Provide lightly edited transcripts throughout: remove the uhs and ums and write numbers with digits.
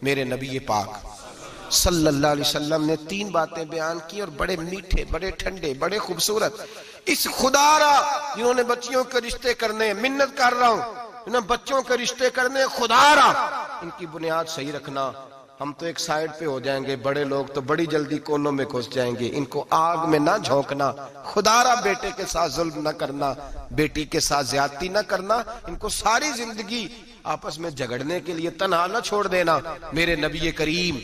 میرے نبی پاک صلی اللہ علیہ وسلم نے 3 باتیں بیان کی اور بڑے میٹھے، بڑے ٹھنڈے، بڑے خوبصورت. اس خدا را جنہوں نے بچیوں کے رشتے کرنے، منت کر رہا ہوں انہوں نے بچوں کے رشتے کرنے، خدا را ان کی بنیاد صحیح رکھنا. ہم تو ایک سائیڈ پہ ہو جائیں گے، بڑے لوگ تو بڑی جلدی کونوں میں گھس جائیں گے. ان کو آگ میں نہ جھونکنا. خدا را بیٹے کے ساتھ ظلم نہ کرنا، بیٹی کے ساتھ زیادتی نہ کرنا. ان کو ساری زندگی آپس میں جھگڑنے کے لیے تنہا نہ چھوڑ دینا. میرے نبی کریم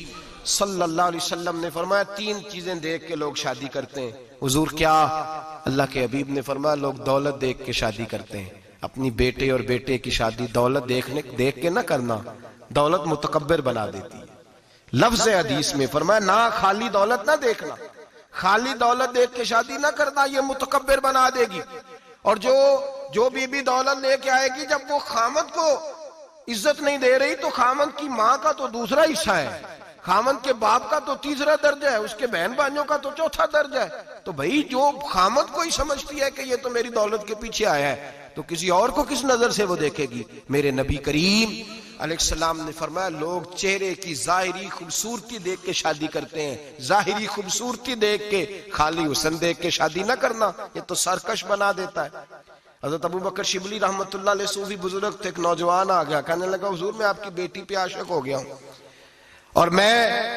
صلی اللہ علیہ وسلم نے فرمایا 3 چیزیں دیکھ کے لوگ شادی کرتے ہیں. حضور کیا؟ اللہ کے حبیب نے فرمایا لوگ دولت دیکھ کے شادی کرتے ہیں. اپنی بیٹے اور بیٹے کی شادی دولت دیکھ کے نہ کرنا، دولت متکبر بنا دیتی ہے. لفظ حدیث میں فرمایا نہ خالی دولت نہ دیکھنا، خالی دولت دیکھ کے شادی نہ کرنا، یہ متکبر بنا دے گی. اور جو بی دولت لے کے آئے گی، جب وہ خامد کو عزت نہیں دے رہی تو خامد کی ماں کا تو دوسرا حصہ ہے، خامد کے باپ کا تو تیسرا درجہ ہے، اس کے بہن بھائیوں کا تو چوتھا درجہ ہے. تو بھئی جو خامد کو ہی سمجھتی ہے کہ یہ تو میری دولت کے پیچھے آیا ہے تو کسی اور کو کس نظر سے وہ دیکھے گی؟ میرے نبی کریم علیہ السلام نے فرمایا لوگ چہرے کی ظاہری خوبصورتی دیکھ کے شادی کرتے ہیں، ظاہری خوبصورتی دیکھ کے، خالی حسن دیکھ کے شادی نہ کرنا، یہ تو سرکش بنا دیتا ہے. حضرت ابو بکر شبلی رحمۃ اللہ علیہ صوفی بزرگ تھے. ایک نوجوان آ گیا، کہنے لگا حضور میں آپ کی بیٹی پہ عاشق ہو گیا ہوں، اور میں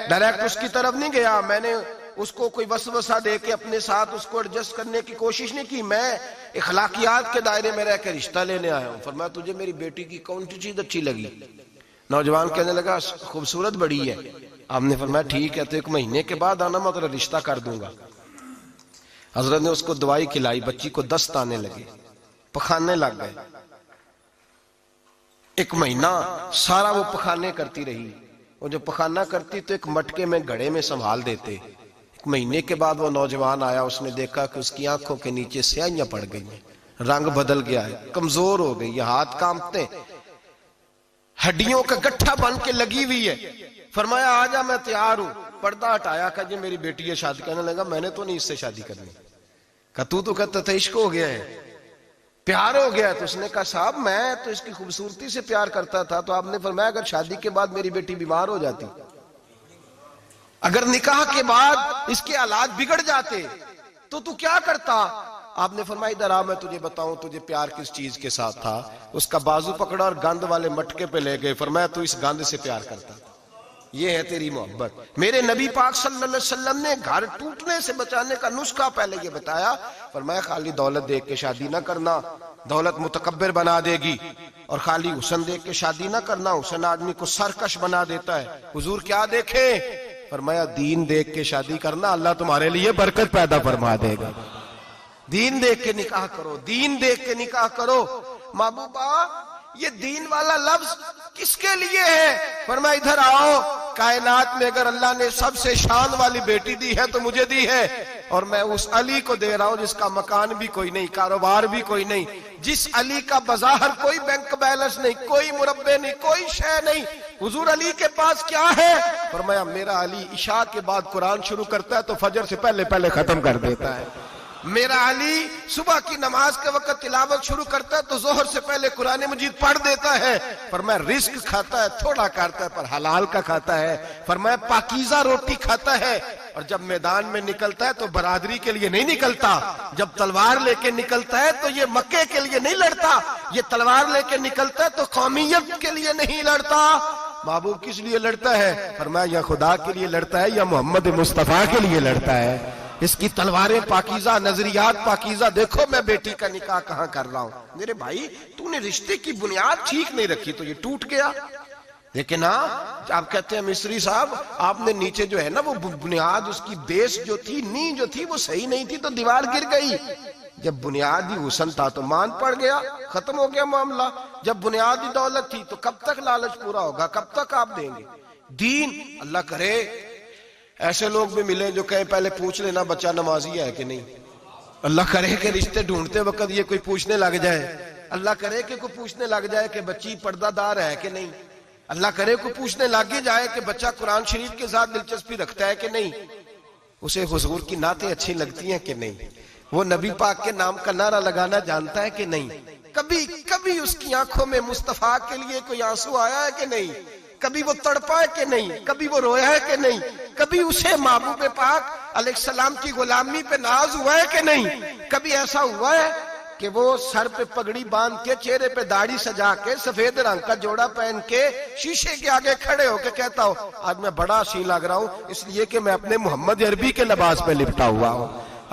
ڈائریکٹ اس کی طرف نہیں گیا، میں نے اس کو کوئی وسوسہ دے کے اپنے ساتھ اس کو ایڈجسٹ کرنے کی کوشش نہیں کی، میں اخلاقیات کے دائرے میں رہ کے رشتہ لینے آیا ہوں. فرمایا تجھے میری بیٹی کی کون سی چیز اچھی لگی؟ نوجوان کہنے لگا خوبصورت بڑی ہے. آپ نے فرمایا ٹھیک ہے تو 1 مہینے کے بعد آنا، میں تیرا رشتہ کر دوں گا. حضرت نے اس کو دوائی کھلائی، بچی کو دست آنے لگے، پخانے لگ گئے. 1 مہینہ سارا وہ پخانے کرتی رہی. وہ جو پخانہ کرتی تو ایک مٹکے میں گھڑے میں سنبھال دیتے. 1 مہینے کے بعد وہ نوجوان آیا، اس نے دیکھا کہ اس کی آنکھوں کے نیچے سیاہیاں پڑ گئی ہیں، رنگ بدل گیا ہے، کمزور ہو گئی ہے، ہاتھ کانپتے، ہڈیوں کا گٹھا بن کے لگی ہوئی ہے. فرمایا آجا میں تیار ہوں. پردہ ہٹایا کہ جی میری بیٹی ہے شادی. کہنے لگا میں نے تو نہیں اس سے شادی کرنی. کہ تو کہتا تھا عشق ہو گیا ہے، پیار ہو گیا. تو اس نے کہا صاحب میں تو اس کی خوبصورتی سے پیار کرتا تھا. تو آپ نے فرمایا اگر شادی کے بعد میری بیٹی بیمار ہو جاتی، اگر نکاح کے بعد اس کے حالات بگڑ جاتے تو کیا کرتا؟ آپ نے فرمایا ادھر آ میں تجھے بتاؤں تجھے پیار کس چیز کے ساتھ تھا. اس کا بازو پکڑا اور گند والے مٹکے پہ لے گئے. فرمایا تو اس گند سے پیار کرتا، یہ ہے تیری محبت. میرے نبی پاک صلی اللہ علیہ وسلم نے گھر ٹوٹنے سے بچانے کا نسخہ پہلے یہ بتایا. فرمایا خالی دولت دیکھ کے شادی نہ کرنا، دولت متکبر بنا دے گی. اور خالی حسن دیکھ کے شادی نہ کرنا، حسن آدمی کو سرکش بنا دیتا ہے. حضور کیا دیکھیں؟ فرمایا دین دیکھ کے شادی کرنا، اللہ تمہارے لیے برکت پیدا فرما دے گا. دین دیکھ کے نکاح کرو، دین دیکھ کے نکاح کرو. محبوبہ یہ دین والا لفظ کس کے لیے ہے؟ فرمایا ادھر آؤ، کائنات میں اگر اللہ نے سب سے شان والی بیٹی دی ہے تو مجھے دی ہے، اور میں اس علی کو دے رہا ہوں جس کا مکان بھی کوئی نہیں، کاروبار بھی کوئی نہیں، جس علی کا بظاہر کوئی بینک بیلنس نہیں، کوئی مربع نہیں، کوئی شے نہیں. حضور علی کے پاس کیا ہے؟ فرمایا میرا علی عشاء کے بعد قرآن شروع کرتا ہے تو فجر سے پہلے ختم کر دیتا ہے. میرا علی صبح کی نماز کے وقت تلاوت شروع کرتا ہے تو ظہر سے پہلے قرآن مجید پڑھ دیتا ہے. فرمایا رزق کھاتا ہے، تھوڑا کھاتا ہے پر حلال کا کھاتا ہے. فرمایا پاکیزہ روٹی کھاتا ہے، اور جب میدان میں نکلتا ہے تو برادری کے لیے نہیں نکلتا. جب تلوار لے کے نکلتا ہے تو یہ مکے کے لیے نہیں لڑتا، یہ تلوار لے کے نکلتا ہے تو قومیت کے لیے نہیں لڑتا. محبوب کس لیے لڑتا ہے؟ فرمایا یا خدا کے لیے لڑتا ہے یا محمد مصطفیٰ کے لیے لڑتا ہے. اس کی تلواریں پاکیزہ، نظریات پاکیزہ. دیکھو میں بیٹی کا نکاح کہاں کر رہا ہوں. میرے بھائی تو نے رشتے کی بنیاد ٹھیک نہیں رکھی تو یہ ٹوٹ گیا. لیکن ہاں آپ کہتے ہیں مصری صاحب آپ نے نیچے جو ہے نا وہ بنیاد، اس کی بیس جو تھی، نیند جو تھی وہ صحیح نہیں تھی تو دیوار گر گئی. جب بنیادی حسن تھا تو مان پڑ گیا، ختم ہو گیا معاملہ. جب بنیادی دولت تھی تو کب تک لالچ پورا ہوگا، کب تک آپ دیں گے؟ دین اللہ کرے ایسے لوگ بھی ملے جو کہیں پہلے پوچھ لینا بچہ نمازی ہے کہ نہیں. اللہ کرے کہ رشتے ڈھونڈتے وقت یہ کوئی پوچھنے لگ جائے. اللہ کرے کہ کوئی پوچھنے لگ جائے کہ بچی پردہ دار ہے کہ نہیں. اللہ کرے کوئی پوچھنے لگ جائے کہ بچہ قرآن شریف کے ساتھ دلچسپی رکھتا ہے کہ نہیں. اسے حضور کی نعتیں اچھی لگتی ہیں کہ نہیں. وہ نبی پاک کے نام کا نعرہ لگانا جانتا ہے کہ نہیں. کبھی اس کی آنکھوں میں مصطفیٰ کے لیے کوئی آنسو آیا ہے کہ نہیں. کبھی وہ تڑپا ہے کہ نہیں، کبھی وہ رویا ہے کہ نہیں، کبھی اسے محبوب پاک علیہ السلام کی غلامی پہ ناز ہوا ہے کہ نہیں، کبھی ایسا ہوا ہے کہ وہ سر پہ پگڑی باندھ کے، چہرے پہ داڑھی سجا کے، سفید رنگ کا جوڑا پہن کے شیشے کے آگے کھڑے ہو کے کہتا ہو آج میں بڑا حسین لگ رہا ہوں اس لیے کہ میں اپنے محمد عربی کے لباس پہ لپٹا ہوا ہوں،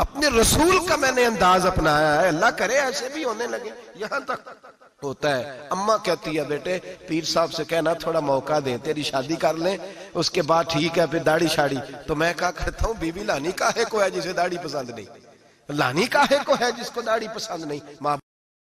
اپنے رسول کا میں نے انداز اپنایا ہے۔ اللہ کرے ایسے بھی ہونے لگے، یہاں تک ہوتا ہے۔ اماں کہتی ہے بیٹے پیر صاحب سے کہنا تھوڑا موقع دیں، تیری شادی کر لیں، اس کے بعد ٹھیک ہے پھر داڑھی شاڑی۔ تو میں کہا کرتا ہوں بی بی لانی کاہے کو ہے جسے داڑھی پسند نہیں، لانی کاہے کو ہے جس کو داڑھی پسند نہیں۔